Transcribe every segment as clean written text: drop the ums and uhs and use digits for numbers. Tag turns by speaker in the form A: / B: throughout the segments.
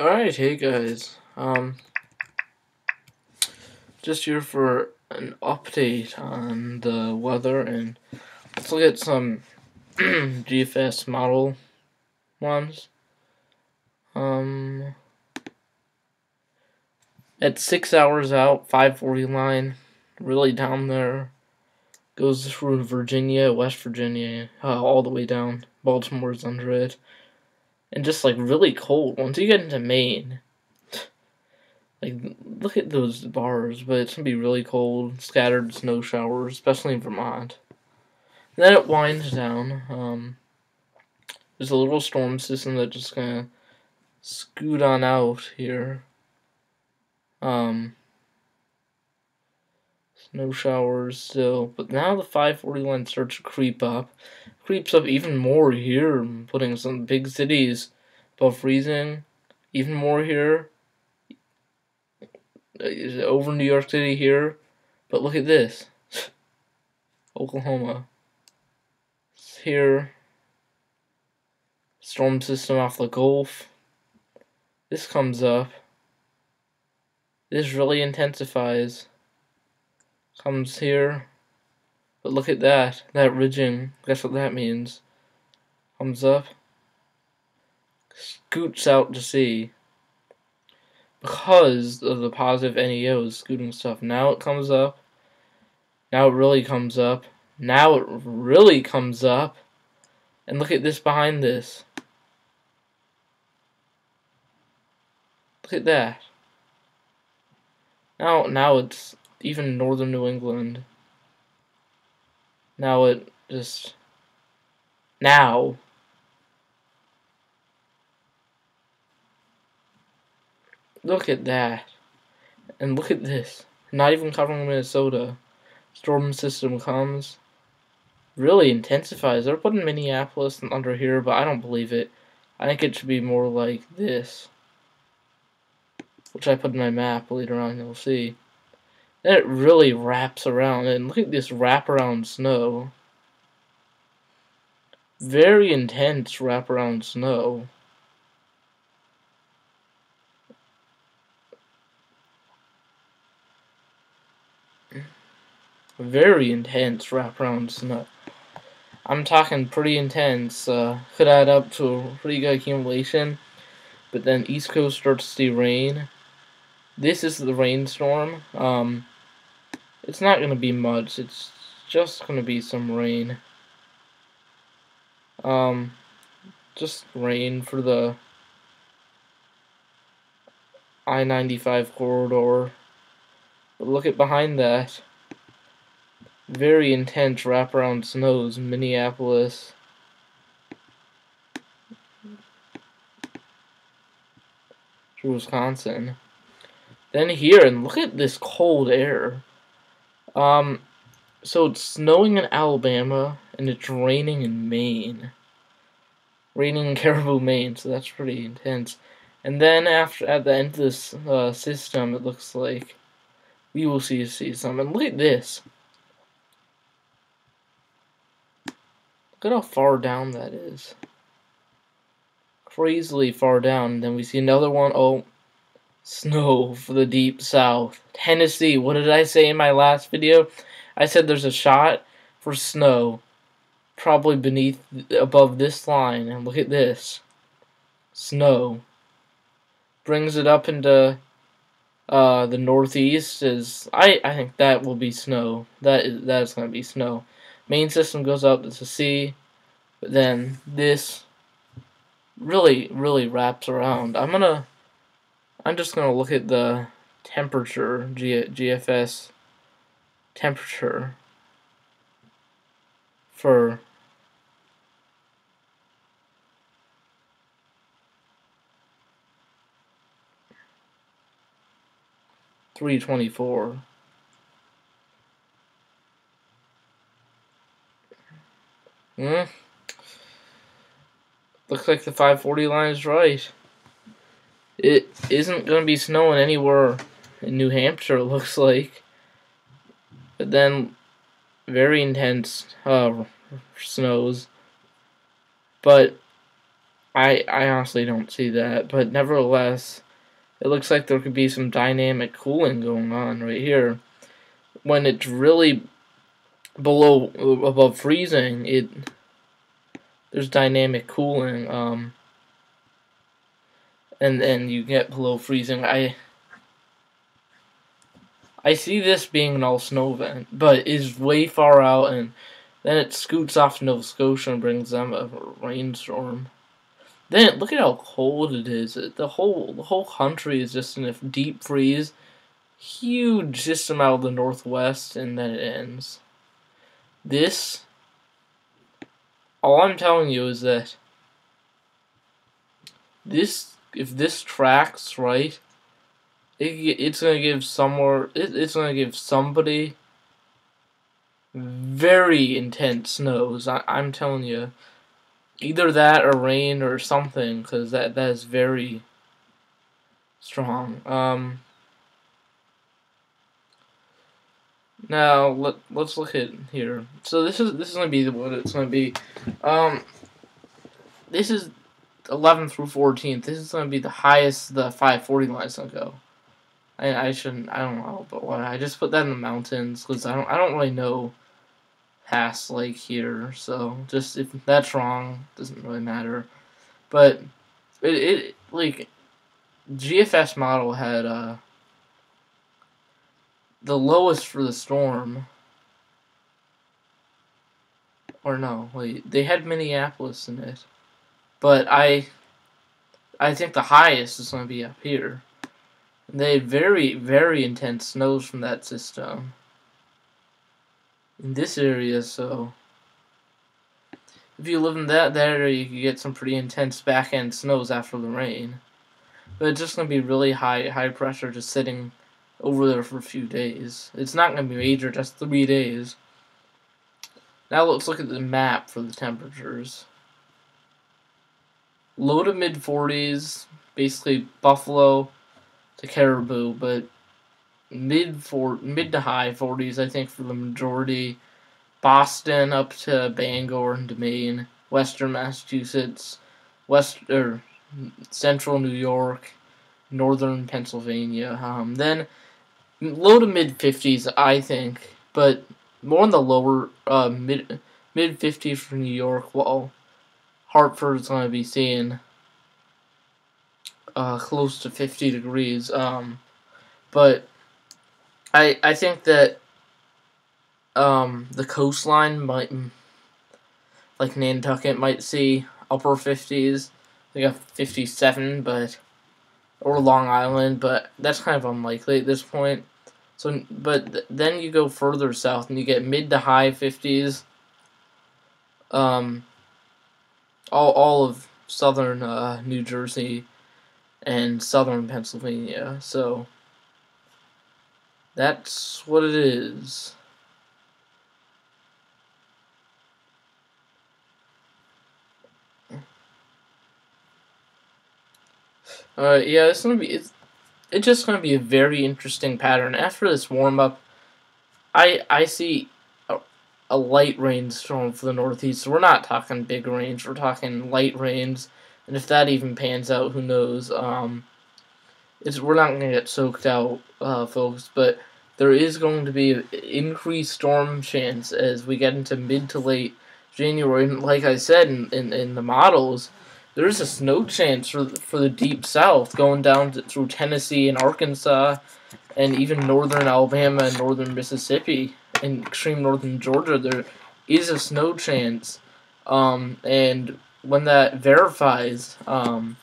A: Alright, hey guys. Just here for an update on the weather, and let's look at some GFS model ones. At 6 hours out, 540 line, really down there, goes through Virginia, West Virginia, all the way down. Baltimore's under it, and just like really cold once you get into Maine. Like, look at those bars, but it's going to be really cold, scattered snow showers, especially in Vermont. And then it winds down. There's a little storm system that's just going to scoot on out here. Snow showers still, but now the 540 line starts to creep up. Creeps up even more here, putting some big cities above freezing. Even more here. Over New York City here, but look at this. Oklahoma. It's here. Storm system off the Gulf. This comes up. This really intensifies. Comes here. But look at that. That ridging. Guess what that means. Comes up. Scoots out to sea. Because of the positive NEOs scooting stuff. Now it comes up. Now it really comes up. Now it really comes up. And look at this behind this. Look at that. Now it's even northern New England. Now it just... Now. Look at that. And look at this. Not even covering Minnesota. Storm system comes. Really intensifies. They're putting Minneapolis under here, but I don't believe it. I think it should be more like this. Which I put in my map later on, you'll see. Then it really wraps around. And look at this wraparound snow. Very intense wraparound snow. Very intense wraparound snow. I'm talking pretty intense. Could add up to a pretty good accumulation. But then East Coast starts to see rain. This is the rainstorm. It's not going to be much. It's just going to be some rain. Just rain for the I-95 corridor. But look at behind that. Very intense wraparound snows in Minneapolis. Through Wisconsin. Then here, and look at this cold air. So it's snowing in Alabama, and it's raining in Maine. Raining in Caribou, Maine, so that's pretty intense. And then at the end of this system, it looks like we will see some. And look at this. Look at how far down that is. Crazily far down. And then we see another one. Oh, snow for the deep south. Tennessee. What did I say in my last video? I said there's a shot for snow. Probably above this line. And look at this. Snow. Brings it up into the northeast. I think that will be snow. That's going to be snow. Main system goes up to the sea, but then this really wraps around. I'm just gonna look at the temperature, GFS temperature for .324. Looks like the 540 line is right. It isn't going to be snowing anywhere in New Hampshire, it looks like. But then, very intense snows. But I honestly don't see that, but nevertheless, it looks like there could be some dynamic cooling going on right here. When it's really below above freezing, there's dynamic cooling, and you get below freezing. I see this being an all snow event, but is way far out, and then it scoots off to Nova Scotia and brings them a rainstorm. Then look at how cold it is. The whole country is just in a deep freeze, huge system out of the northwest, and then it ends. This, all I'm telling you is that if this tracks right, it's gonna give it's gonna give somebody very intense snows. I'm telling you, either that or rain or something, because that is very strong. Now let's look at here. So this is gonna be what it's gonna be. This is 11th through 14th. This is gonna be the highest the 540 line is gonna go. I shouldn't. I don't know, but why? I just put that in the mountains because I don't really know past like here. So just if that's wrong, doesn't really matter. But it like GFS model had the lowest for the storm. Or no, wait, they had Minneapolis in it. But I think the highest is going to be up here. They had very, very intense snows from that system in this area, so if you live in that area, you can get some pretty intense back-end snows after the rain. But it's just going to be really high pressure just sitting over there for a few days. It's not going to be major, just 3 days. Now let's look at the map for the temperatures. Low to mid 40s, basically Buffalo to Caribou, but mid to high 40s, I think, for the majority. Boston up to Bangor and Maine, Western Massachusetts, Central New York, Northern Pennsylvania. Then low to mid 50s, I think, but more in the lower mid 50s for New York. While Hartford's going to be seeing close to 50 degrees. But I think that the coastline might, like Nantucket, might see upper 50s. They got 57, or Long Island, but that's kind of unlikely at this point. So, but then you go further south and you get mid to high 50s. All of southern New Jersey and southern Pennsylvania. So that's what it is. Yeah, it's just gonna be a very interesting pattern. After this warm up, I see a light rainstorm for the Northeast. So we're not talking big rains. We're talking light rains, and if that even pans out, who knows? We're not gonna get soaked out, folks. But there is going to be an increased storm chance as we get into mid to late January. And like I said in the models, there's a snow chance for the deep south going down through Tennessee and Arkansas and even northern Alabama and northern Mississippi and extreme northern Georgia. There is a snow chance, and when that verifies, over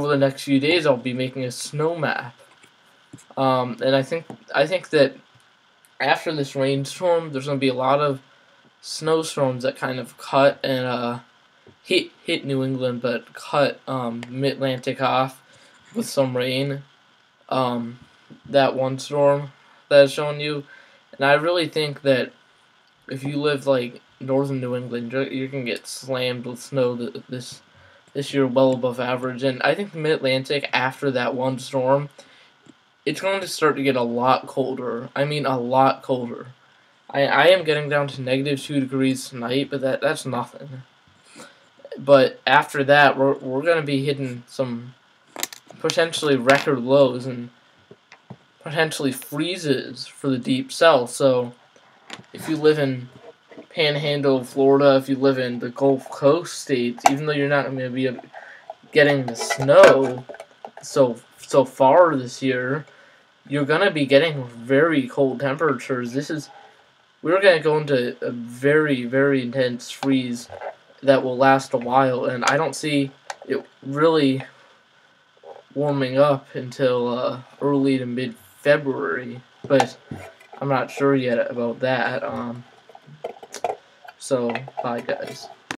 A: the next few days, I'll be making a snow map. And I think that after this rainstorm, there's going to be a lot of snowstorms that kind of cut and hit New England, but cut Mid-Atlantic off with some rain. That one storm that I've shown you, and I really think that if you live like northern New England, you're gonna get slammed with snow this year, well above average. And I think the Mid-Atlantic, after that one storm, it's going to start to get a lot colder. I mean, a lot colder. I am getting down to -2 degrees tonight, but that's nothing. But after that, we're gonna be hitting some potentially record lows and potentially freezes for the deep south. So if you live in Panhandle of Florida, if you live in the Gulf Coast states, even though you're not going to be getting the snow so far this year, you're going to be getting very cold temperatures. We're going to go into a very, very intense freeze that will last a while, and I don't see it really warming up until early to mid-February, but I'm not sure yet about that. So, bye guys.